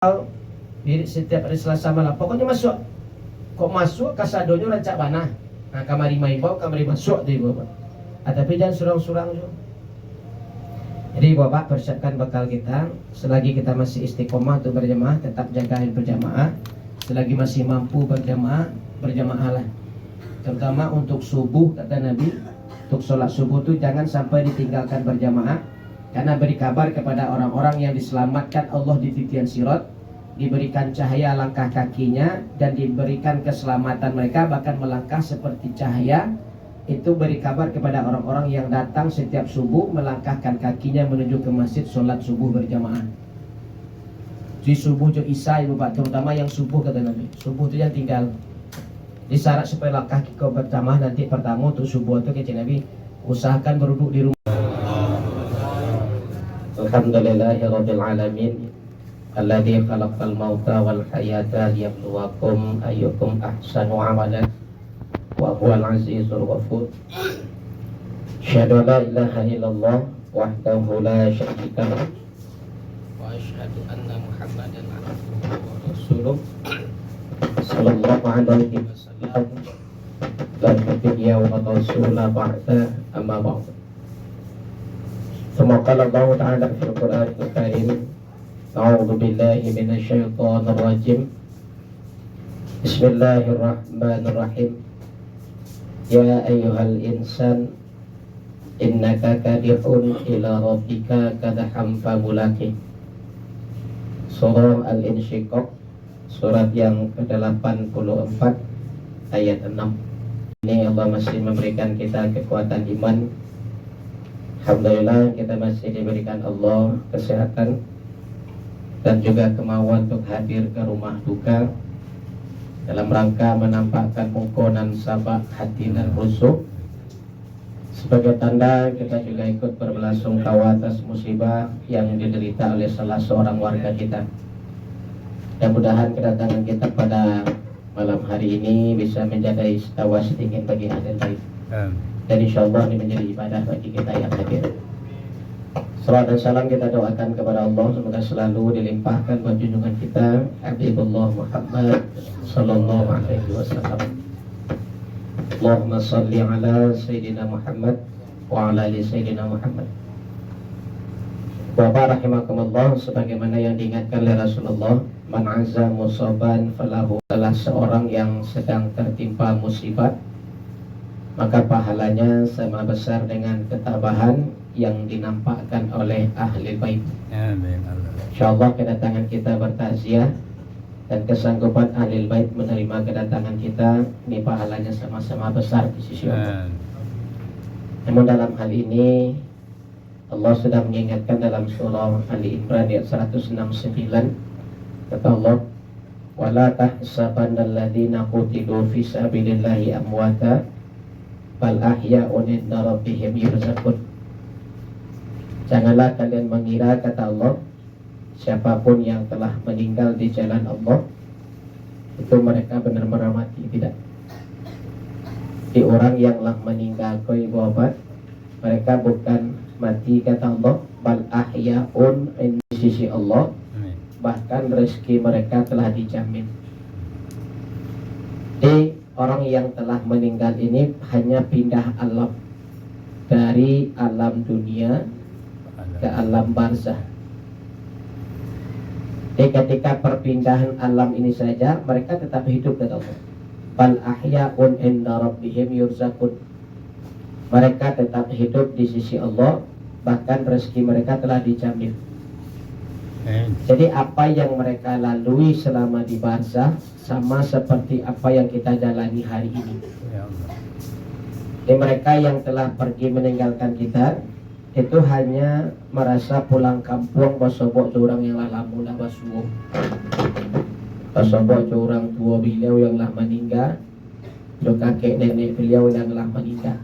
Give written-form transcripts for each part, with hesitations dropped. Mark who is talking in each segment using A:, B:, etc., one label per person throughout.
A: di setiap hari Selasa malam. Pokoknya masuk. Kok masuk kasadonyo rancak banah. Nah, kamari maibau, kamari masuk di Bapak. Tapi jangan surang-surang juga. Jadi Bapak persiapkan bekal kita. Selagi kita masih istiqomah untuk berjamaah, tetap jagain berjamaah. Selagi masih mampu berjamaah, berjamaahlah. Terutama untuk subuh, kata Nabi, untuk sholat subuh itu jangan sampai ditinggalkan berjamaah. Karena beri kabar kepada orang-orang yang diselamatkan Allah di titian sirat, diberikan cahaya langkah kakinya dan diberikan keselamatan mereka, bahkan melangkah seperti cahaya. Itu beri kabar kepada orang-orang yang datang setiap subuh melangkahkan kakinya menuju ke masjid sholat subuh berjamaah. Di subuh jo isya ibu Pak, terutama yang subuh kata Nabi. Subuh itu yang tinggal di syarat supaya langkah kau berjamaah nanti pertama untuk subuh itu kata Nabi, usahakan berduduk di rumah. Alhamdulillahirabbil alamin. Alladzi khalaqal mauta wal hayata liyabluwakum ayyukum ahsanu amalan wa huwal azizul ghafur. Asyhadu an la ilaha illallah wahdahu la syarika lahu wa asyhadu anna Muhammadan abduhu wa rasuluh sallallahu alaihi wasallam. La nabiyya wa rasula ba'da amma ba'd. Kama qala Allah ta'ala fil Qur'anil Karim, a'udzu billahi minasy syaithanir rajim. Bismillahirrahmanirrahim. Ya ayyuhal insan innaka kadihun ila rabbika kadham famulaqih. Surah Al-Insyiqaq, surat yang ke-84 ayat 6. Ini Allah masih memberikan kita kekuatan iman. Alhamdulillah kita masih diberikan Allah kesehatan dan juga kemauan untuk hadir ke rumah duka dalam rangka menampakkan mukonan sabak hati dan rusuk. Sebagai tanda kita juga ikut berbelasungkawa atas musibah yang diderita oleh salah seorang warga kita. Mudah-mudahan kedatangan kita pada malam hari ini bisa menjadi tawas dingin bagi ahli bait. Dan insyaallah ini menjadi ibadah bagi kita yang hadir. Salam dan salam kita doakan kepada Allah semoga selalu dilimpahkan buat junjungan kita Habibullah Muhammad sallallahu alaihi wasallam. Allahumma salli ala Sayyidina Muhammad wa ala ali Sayyidina Muhammad. Bapak rahimakumullah, sebagaimana yang diingatkan oleh Rasulullah, man azza musaban falahu, adalah seorang yang sedang tertimpa musibah, maka pahalanya sama besar dengan ketabahan yang dinampakkan oleh ahli bait. Insyaallah kedatangan kita bertakziah dan kesanggupan ahli bait menerima kedatangan kita ini pahalanya sama-sama besar di sisi Allah. Namun dalam hal ini Allah sudah mengingatkan dalam surah Ali Imran ayat 169, kata Allah, wala tahsabannal ladzina qutilu fi sabilillahi amwata bal ahya'un 'inda rabbihim yurzaqun. Janganlah kalian mengira, kata Allah, siapapun yang telah meninggal di jalan Allah itu mereka benar-benar mati. Tidak. Di orang yang telah meninggal koi babat, mereka bukan mati, kata Allah, bal ahya'un di sisi Allah, bahkan rezeki mereka telah dijamin. Orang yang telah meninggal ini hanya pindah alam dari alam dunia ke alam barzah. Ketika perpindahan alam ini saja mereka tetap hidup, kata Allah. Bal ahya'un 'inda rabbihim yurzaqun. Mereka tetap hidup di sisi Allah, bahkan rezeki mereka telah dijamin. Jadi apa yang mereka lalui selama di barzah sama seperti apa yang kita jalani hari ini. Jadi mereka yang telah pergi meninggalkan kita itu hanya merasa pulang kampung, basobok orang yang lah lamulah basuh, basobok orang tua beliau yang lah meninggal, kakek nenek beliau yang lah meninggal.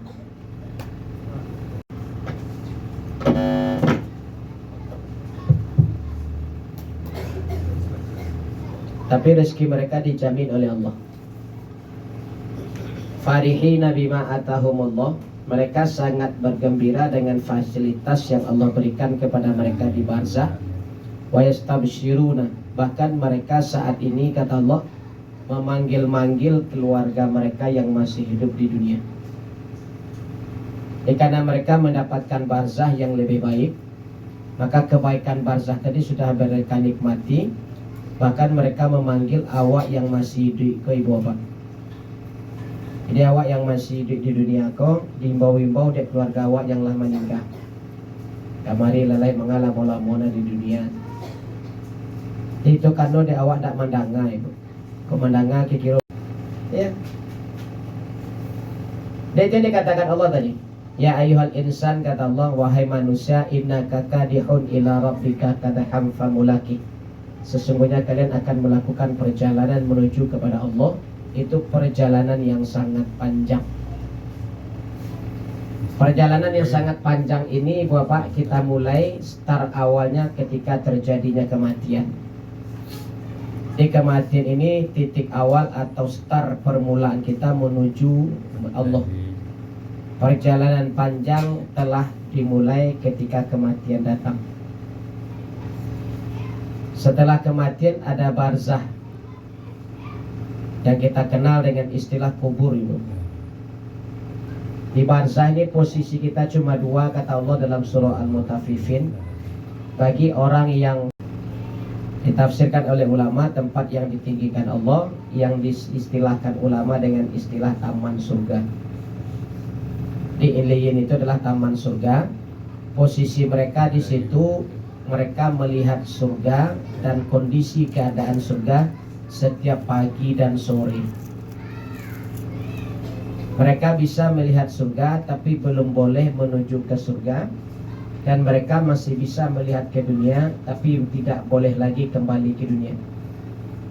A: Tapi rezeki mereka dijamin oleh Allah. Farihina bima atahumullah, mereka sangat bergembira dengan fasilitas yang Allah berikan kepada mereka di barzah. Wa yastabshiruna, Bahkan mereka saat ini kata Allah memanggil-manggil keluarga mereka yang masih hidup di dunia. Karena mereka mendapatkan barzah yang lebih baik, maka kebaikan barzah tadi sudah mereka nikmati. Bahkan mereka memanggil awak yang masih hidup ke ibu bapa. Jadi awak yang masih hidup di dunia kau diimbau-imbau dek keluarga awak yang lah meninggal. Kamari lalai mengalah mola-mola di dunia. Itu karena dek awak tak mandanga ibu. Kau mandanga kira ya. Dan itu dikatakan Allah tadi. Ya ayuhal insan, kata Allah, wahai manusia, innaka kadihun ila rabbika kadaham famulaki. Sesungguhnya kalian akan melakukan perjalanan menuju kepada Allah. Itu perjalanan yang sangat panjang. Perjalanan yang sangat panjang ini Bapak, kita mulai start awalnya ketika terjadinya kematian. Di kematian ini titik awal atau start permulaan kita menuju Allah. Perjalanan panjang telah dimulai ketika kematian datang. Setelah kematian ada barzah yang kita kenal dengan istilah kubur itu. Di barzah ini posisi kita cuma dua, kata Allah dalam surah Al-Mutaffifin. Bagi orang yang ditafsirkan oleh ulama, tempat yang ditinggikan Allah, yang diistilahkan ulama dengan istilah taman surga. Di Iliyin itu adalah taman surga. Posisi mereka di situ, mereka melihat surga dan kondisi keadaan surga setiap pagi dan sore. Mereka bisa melihat surga tapi belum boleh menuju ke surga. Dan mereka masih bisa melihat ke dunia tapi tidak boleh lagi kembali ke dunia.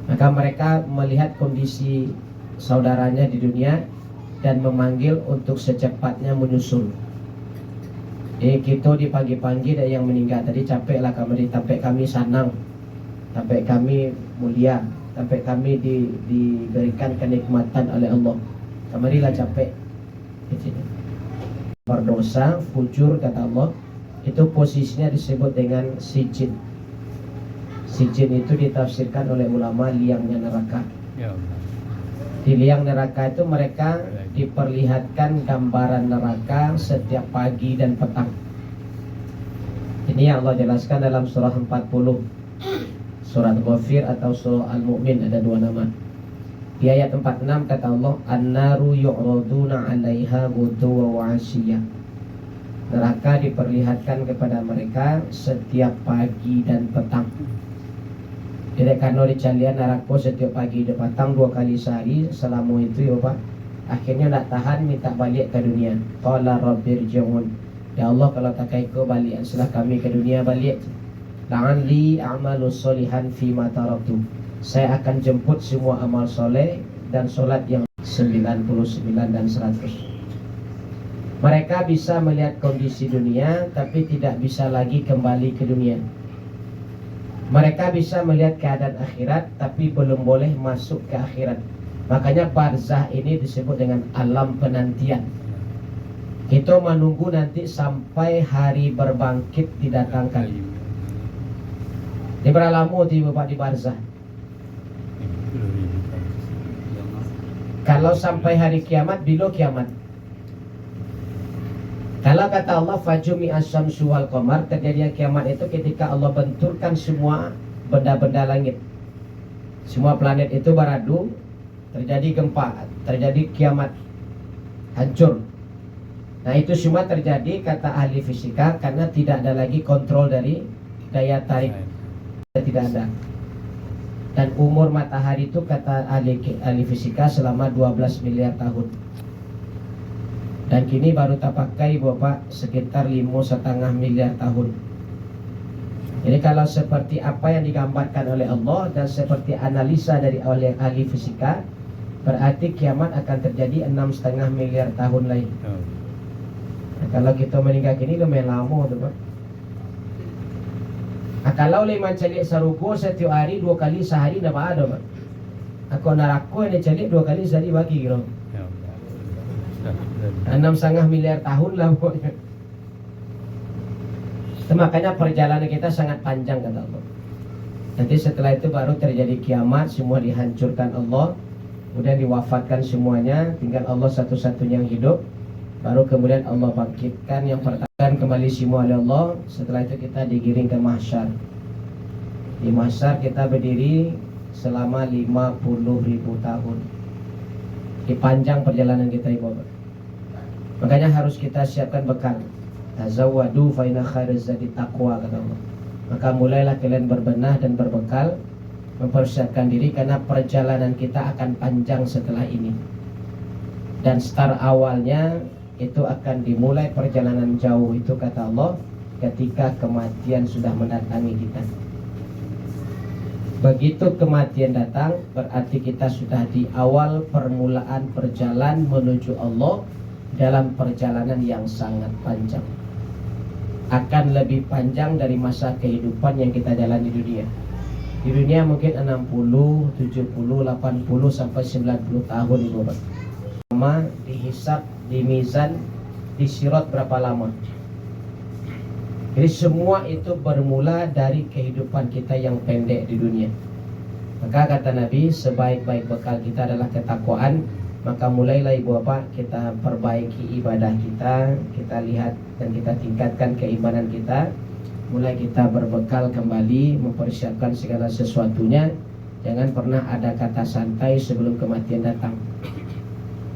A: Maka mereka melihat kondisi saudaranya di dunia dan memanggil untuk secepatnya menyusul. Kita dipanggil-panggil dari yang meninggal tadi, capeklah kami, sampai kami sanang, sampai kami mulia, sampai kami diberikan kenikmatan oleh Allah. Kamarilah capek. Berdosa, fujur, kata Allah, itu posisinya disebut dengan sijin. Sijin itu ditafsirkan oleh ulama liangnya neraka. Di liang neraka itu mereka diperlihatkan gambaran neraka setiap pagi dan petang. Ini yang Allah jelaskan dalam surah 40, surat Ghafir atau surah Al-Mu'min, ada dua nama. Di ayat 46 kata Allah, An-naru yu'raduna 'alaiha ghuduwwan wa 'ashiyya. Neraka diperlihatkan kepada mereka setiap pagi dan petang. Jadi karena dicalian neraka setiap pagi dan petang 2 kali sehari selama itu ya Pak. Akhirnya tak tahan minta balik ke dunia. Qala rabbirji'un. Ya Allah, kalau tak kau balik, setelah kami ke dunia balik. La'alli a'malu sholihan fima taraktu. Saya akan jemput semua amal soleh dan solat yang 99 dan 100. Mereka bisa melihat kondisi dunia tapi tidak bisa lagi kembali ke dunia. Mereka bisa melihat keadaan akhirat tapi belum boleh masuk ke akhirat. Makanya barzah ini disebut dengan alam penantian. Kita menunggu nanti sampai hari berbangkit didatangkan. Di beralamu di Bapak di barzah. Kalau sampai hari kiamat, bila kiamat? Kalau kata Allah fajumi asyamsu wal qamar, terjadinya kiamat itu ketika Allah benturkan semua benda-benda langit. Semua planet itu beradu, terjadi gempa, terjadi kiamat, hancur. Nah itu semua terjadi kata ahli fisika karena tidak ada lagi kontrol dari daya tarik, tidak ada. Dan umur matahari itu kata ahli fisika selama 12 miliar tahun. Dan kini baru tak pakai Bapak sekitar 5,5 miliar tahun. Jadi kalau seperti apa yang digambarkan oleh Allah dan seperti analisa dari oleh ahli fisika, berarti kiamat akan terjadi 6,5 miliar tahun lagi. Nah, kalau kita meninggal kini lumayan lama tu Pak. Nah, kalau lima celik sarugo setiap hari 2 kali sehari dah ada Pak. Aku neraka ini celik 2 kali sehari bagi kira. 6,5 miliar tahun lah pokoknya. Makanya perjalanan kita sangat panjang kata Allah. Nanti setelah itu baru terjadi kiamat, semua dihancurkan Allah, kemudian diwafatkan semuanya, tinggal Allah satu-satunya yang hidup. Baru kemudian Allah bangkitkan yang pertama, kembali semua oleh Allah. Setelah itu kita digiring ke mahsyar. Di mahsyar kita berdiri selama 50.000 tahun. Dipanjang perjalanan kita, Ibu Bapak. Makanya harus kita siapkan bekal. Tazawwadu fa inna khairaz zadi taqwa, kata Allah. Maka mulailah kalian berbenah dan berbekal, mempersiapkan diri karena perjalanan kita akan panjang setelah ini. Dan start awalnya itu akan dimulai perjalanan jauh itu, kata Allah, ketika kematian sudah mendatangi kita. Begitu kematian datang, berarti kita sudah di awal permulaan perjalanan menuju Allah dalam perjalanan yang sangat panjang. Akan lebih panjang dari masa kehidupan yang kita jalani di dunia. Di dunia mungkin 60, 70, 80 sampai 90 tahun, Ibu Bapak. Lama dihisab, di mizan, di sirat berapa lama. Jadi semua itu bermula dari kehidupan kita yang pendek di dunia. Maka kata Nabi, sebaik-baik bekal kita adalah ketakwaan. Maka mulailah Ibu Bapak kita perbaiki ibadah kita, kita lihat dan kita tingkatkan keimanan kita. Mulai kita berbekal kembali, mempersiapkan segala sesuatunya. Jangan pernah ada kata santai sebelum kematian datang.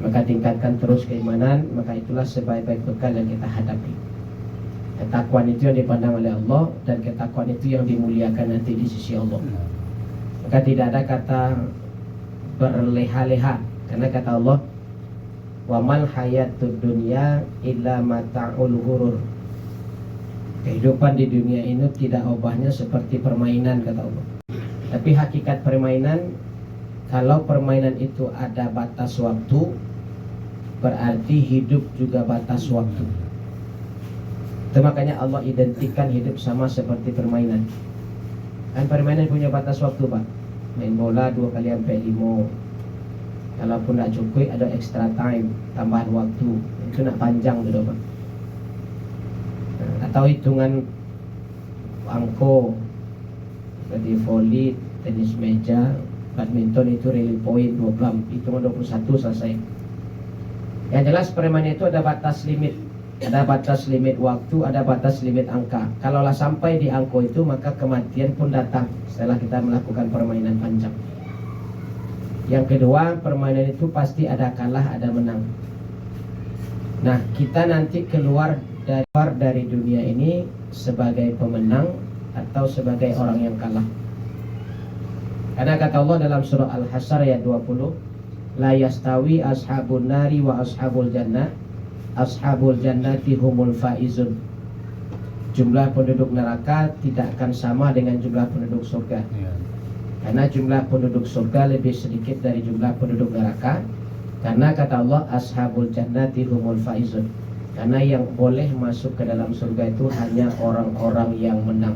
A: Maka tingkatkan terus keimanan, maka itulah sebaik-baik bekal yang kita hadapi. Ketakwaan itu yang dipandang oleh Allah, dan ketakwaan itu yang dimuliakan nanti di sisi Allah. Maka tidak ada kata berleha-leha, karena kata Allah, wa mal hayatud dunya illa mata'ul ghurur. Kehidupan di dunia ini tidak ubahnya seperti permainan, kata Allah. Tapi hakikat permainan, kalau permainan itu ada batas waktu, berarti hidup juga batas waktu. Itu makanya Allah identikkan hidup sama seperti permainan. Kan permainan punya batas waktu, Pak. Main bola 2 kali sampai 5. Kalaupun nak cukup ada extra time, tambahan waktu. Itu nak panjang tu, Pak. Atau hitungan angko, seperti volley, tenis meja, badminton itu rally point 20, hitungan 21 selesai. Yang jelas permainan itu ada batas limit. Ada batas limit waktu, ada batas limit angka. Kalaulah sampai di angka itu, maka kematian pun datang setelah kita melakukan permainan panjang. Yang kedua, permainan itu pasti ada kalah, ada menang. Nah, kita nanti keluar dari dunia ini sebagai pemenang atau sebagai orang yang kalah. Karena kata Allah dalam surah Al-Hasyr ayat 20, la yastawi ashabun nari wa ashabul jannah, ashabul jannati humul faizun. Jumlah penduduk neraka tidak akan sama dengan jumlah penduduk surga. Karena jumlah penduduk surga lebih sedikit dari jumlah penduduk neraka. Karena kata Allah, ashabul jannati humul faizun. Karena yang boleh masuk ke dalam surga itu hanya orang-orang yang menang,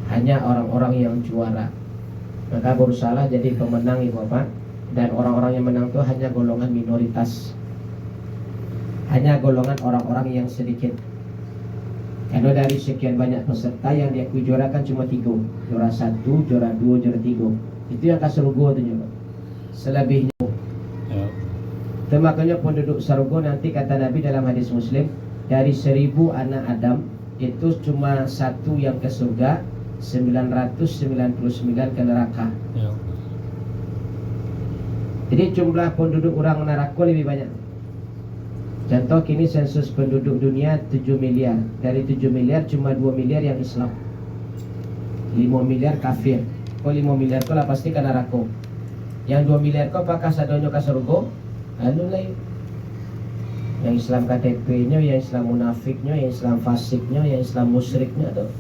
A: hanya orang-orang yang juara. Maka berusahalah jadi pemenang, Ibu Bapak. Dan orang-orang yang menang itu hanya golongan minoritas, hanya golongan orang-orang yang sedikit. Karena dari sekian banyak peserta yang diakui juara kan cuma 3. Juara 1, juara 2, juara 3. Itu yang kasurga itu juga. Selebihnya itu makanya penduduk surga nanti kata Nabi dalam hadis Muslim, dari 1000 anak Adam itu cuma 1 yang ke surga, 999 ke neraka. Jadi jumlah penduduk orang neraka lebih banyak. Contoh kini sensus penduduk dunia 7 miliar. Dari 7 miliar cuma 2 miliar yang Islam, 5 miliar kafir. Kok 5 miliar kok lah pasti ke neraka. Yang 2 miliar kok apakah sadonyo ke surga? Anu lain. Yang Islam KTP-nya, yang Islam munafiknya, yang Islam fasiknya, yang Islam musyriknya tuh.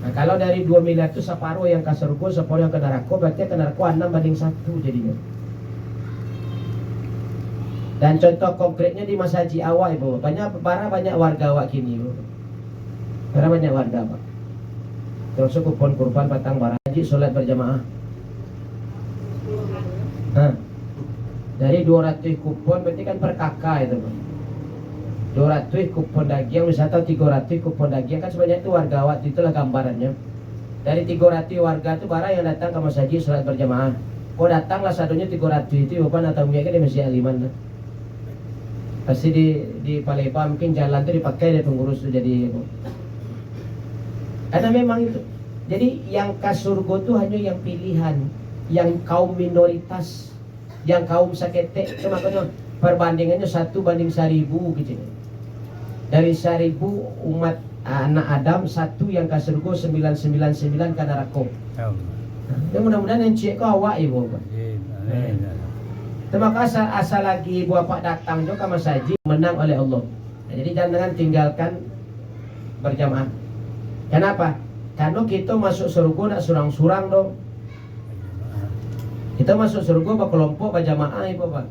A: Nah, kalau dari 2 miliar itu separuh yang ke surga, separuh yang ke neraka, berarti ke neraka 6:1 jadinya. Dan contoh konkretnya di masa haji awal, Ibu. Banyak warga awak kini, Ibu. Banyak warga, Pak. Terus kupon kurban batang barang haji, sholat berjamaah. Nah, dari 200 kupon berarti kan per kakak itu, Pak. 200 kupon daging, misalnya 300 kupon daging kan sebanyak itu warga awak, itulah gambarannya. Dari 300 warga itu barang yang datang ke masjid sholat berjamaah. Oh datanglah satunya 300 itu Bapak atau mungkin di Masjid Aliman. Pasti di Palembang mungkin jalan itu dipakai dari pengurus itu jadi. Karena memang itu. Jadi yang ke surga itu hanya yang pilihan, yang kaum minoritas, yang kaum saketek. Itu makanya perbandingannya 1:1000 gitu. Dari 1000 umat anak Adam, 1 yang ke surga, 999 ke neraka. Ya mudah-mudahan yang cik kau awak ibu Bapak. Terima kasih asal lagi ibu bapak datang juga ke masjid menang oleh Allah. Nah, jadi jangan tinggalkan berjamaah. Kenapa? Karena kita masuk surga nak surang-surang dong. Kita masuk surga berkelompok berjamaah ibu Bapak.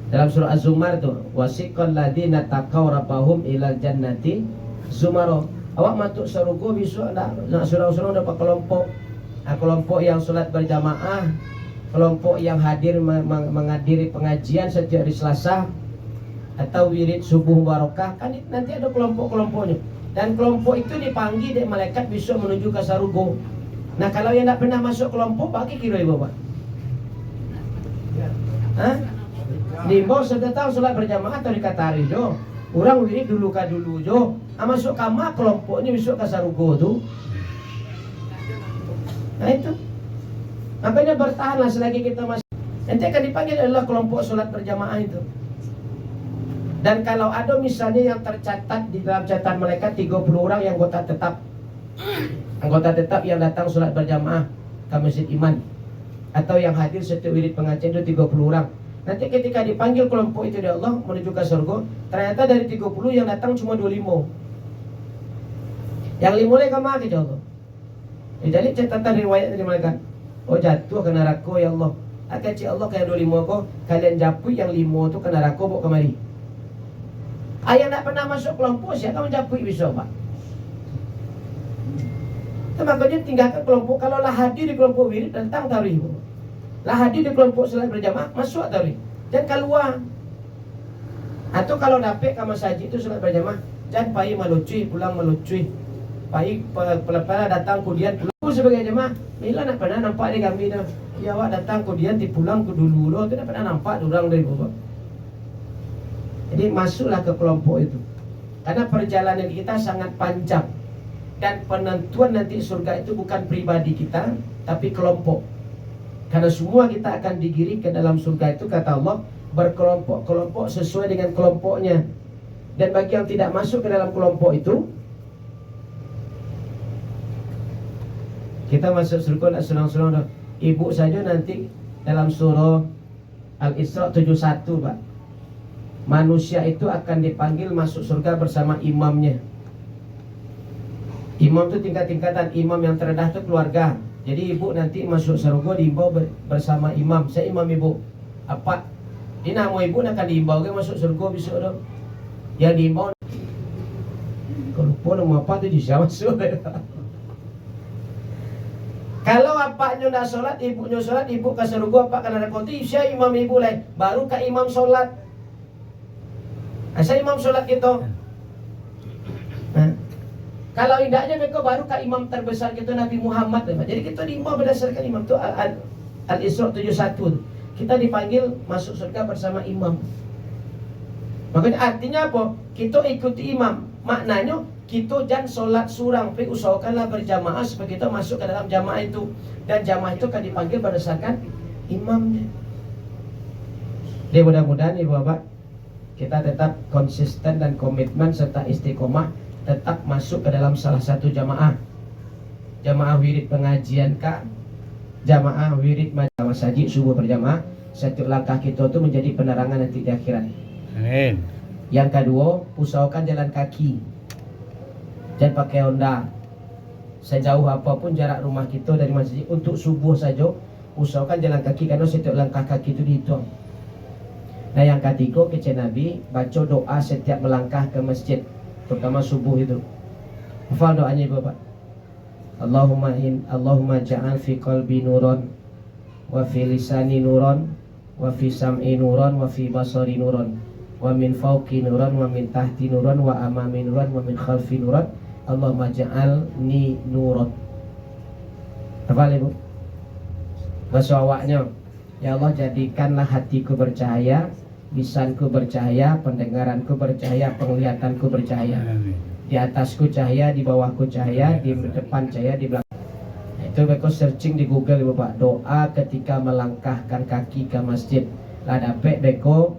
A: Dalam surah Az-Zumar tuh, wasiqal ladina taqaw rabbahum ilal jannati zumaro. Awak masuk surga besok nak surang-surang udah berkelompok. Kelompok yang sholat berjamaah, kelompok yang hadir menghadiri pengajian setiap hari Selasa atau wirid subuh barokah, kan nanti ada kelompok-kelompoknya. Dan kelompok itu dipanggil dari malaikat besok menuju ke surga. Nah kalau yang tidak pernah masuk kelompok, bagi kira ibu Bapak. Hah? Di bawah sudah tahu sholat berjamaah atau dikatari jo. Orang wirid dulu jo. Masuk kamar kelompoknya besok ke surga tuh. Nah itu. Makanya bertahanlah selagi kita masih. Nanti akan dipanggil adalah kelompok sholat berjamaah itu. Dan kalau ada misalnya yang tercatat di dalam catatan mereka 30 orang yang anggota tetap yang datang sholat berjamaah ke masjid iman, atau yang hadir setiap wirid pengajian itu 30 orang. Nanti ketika dipanggil kelompok itu oleh Allah menuju ke surga, ternyata dari 30 yang datang cuma 25. Yang 5 lagi kemana ke Allah? Jadi catatan riwayat dari mereka, oh jatuh ke neraka ya Allah. Akan cik Allah kayak 25 kok kalian japui yang 5 tu ke neraka bawa kemari. Ayah tak pernah masuk kelompok siapa menjapui besok Pak. Makanya tinggalkan kelompok. Kalau lah hadir di kelompok wirid tentang tarikh. Lah hadir di kelompok sholat berjamaah masuk tarikh. Jangan keluar. Atau kalau dapet ke masjid itu sholat berjamaah, jangan payah melucuy pulang melucuy. Baik pelepala datang kemudian pulang sebagai jemaah. Mila nak pernah nampak di kami dah. Ya awak datang kemudian dipulang ke dulu tu nak pernah nampak orang dari Bapak. Jadi masuklah ke kelompok itu. Karena perjalanan kita sangat panjang. Dan penentuan nanti surga itu bukan pribadi kita, tapi kelompok. Karena semua kita akan digiring ke dalam surga itu kata Allah berkelompok-kelompok sesuai dengan kelompoknya. Dan bagi yang tidak masuk ke dalam kelompok itu, kita masuk surga nak senang-senang. Ibu saja nanti dalam surah Al-Isra 71 Pak. Manusia itu akan dipanggil masuk surga bersama imamnya. Imam itu tingkat-tingkatan. Imam yang terendah itu keluarga. Jadi ibu nanti masuk surga diimbau bersama imam. Saya imam ibu. Apa? Ini nama ibu akan diimbau ke masuk surga besok dong. Yang diimbau. Kalau lupa nama apa tu bisa masuk. Kalau apaknya nak solat, ibunya solat, ibu ke surga apa karena ada konti, saya imam ibu lain, baru ke imam solat. Saya imam solat gitu. Nah, kalau indahnya mereka baru ke imam terbesar gitu Nabi Muhammad. Jadi kita diimbau berdasarkan imam itu Al-Isra 71. Kita dipanggil masuk surga bersama imam. Makanya artinya apa? Kita ikuti imam. Maknanya kita jangan solat surang, tapi usahakanlah berjamaah supaya kita masuk ke dalam jamaah itu. Dan jamaah itu akan dipanggil berdasarkan imamnya. Jadi mudah-mudahan ibu bapak kita tetap konsisten dan komitmen serta istiqomah tetap masuk ke dalam salah satu jamaah. Jamaah wirid pengajian kah, jamaah wirid majelis sajid subuh berjamaah. Setiap langkah kita itu menjadi penerangan nanti di akhirat.
B: Amin.
A: Yang kedua, usahakan jalan kaki. Jangan pakai Honda. Sejauh apapun jarak rumah kita dari masjid untuk subuh saja, usahakan jalan kaki karena setiap langkah kaki itu dihitung. Nah yang ketiga, kece Nabi baca doa setiap melangkah ke masjid, terutama subuh itu. Hafal doanya Bapak. Allahumma ja'al fi qalbi nuron, wa fi lisani nuron, wa fi sam'i nuron, wa fi basari nuron, wa min fawqi nuron, wa min tahti nuron, wa amami nuron, wa min khalfi nuron. Allahumma ja'alni nuron. Hafal Ibu? Bahasa awaknya, ya Allah jadikanlah hatiku bercahaya, lisanku bercahaya, pendengaranku bercahaya, penglihatanku bercahaya. Di atasku cahaya, di bawahku cahaya, di depan cahaya, di belakang. Nah, itu beko searching di Google Ibu Pak. Doa ketika melangkahkan kaki ke masjid. Lah dapet beko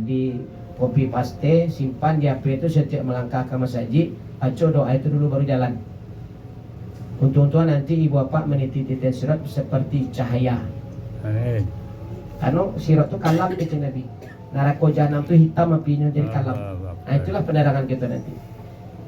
A: di copy paste, simpan di HP itu setiap melangkah ke masjid. Baca doa itu dulu baru jalan. Untung-untungan nanti ibu bapak meniti-titian sirat seperti cahaya. Karena sirat itu kalam itu Nabi. Neraka jahanam itu hitam apinya jadi kalam. Nah itulah penerangan kita nanti.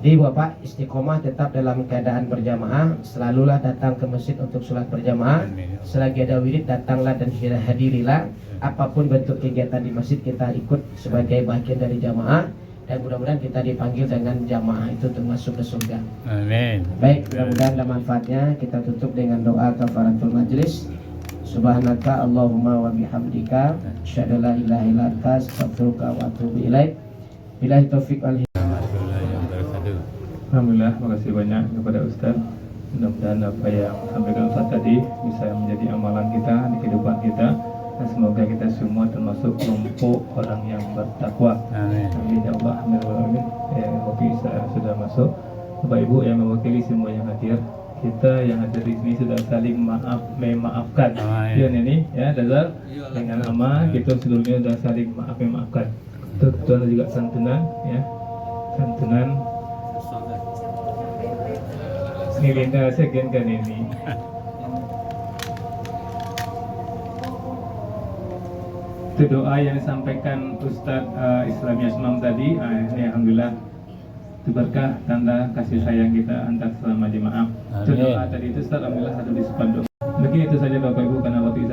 A: Jadi bapak istiqomah tetap dalam keadaan berjamaah. Selalulah datang ke masjid untuk sholat berjamaah. Selagi ada wirid datanglah dan hadirilah. Apapun bentuk kegiatan di masjid kita ikut sebagai bagian dari jamaah. Dan mudah-mudahan kita dipanggil dengan jamaah itu untuk masuk ke surga.
B: Amin.
A: Baik, mudah-mudahan ada manfaatnya. Kita tutup dengan doa kafaratul majlis. Subhanaka Allahumma wa bihamdika asyhadu an la ilaha illa anta astaghfiruka wa atubu ilaik. Billahi taufiq wal hidayah.
C: Alhamdulillah, makasih banyak kepada Ustaz. Mudah-mudahan apa yang sampaikan Ustaz tadi bisa menjadi amalan kita di kehidupan kita. Dan semoga kita semua termasuk kelompok orang yang bertakwa.
B: Amin.
C: Amin ya Allah. Amin. Mungkin saya sudah masuk. Bapak Ibu yang mewakili semua yang hadir, kita yang hadir di sini sudah saling memaafkan. Ya ini ya Dazar dengan nama kita sebelumnya sudah saling memaafkan. Itu juga santunan ya. Santunan Nilinda sekian kan ini. Itu doa yang disampaikan Ustadz Islam Yasmam tadi, ini alhamdulillah itu berkah tanda kasih sayang kita antar selama jemaah. Itu doa tadi itu Ustadz alhamdulillah ada di spanduk. Mungkin itu saja Bapak Ibu karena waktu kita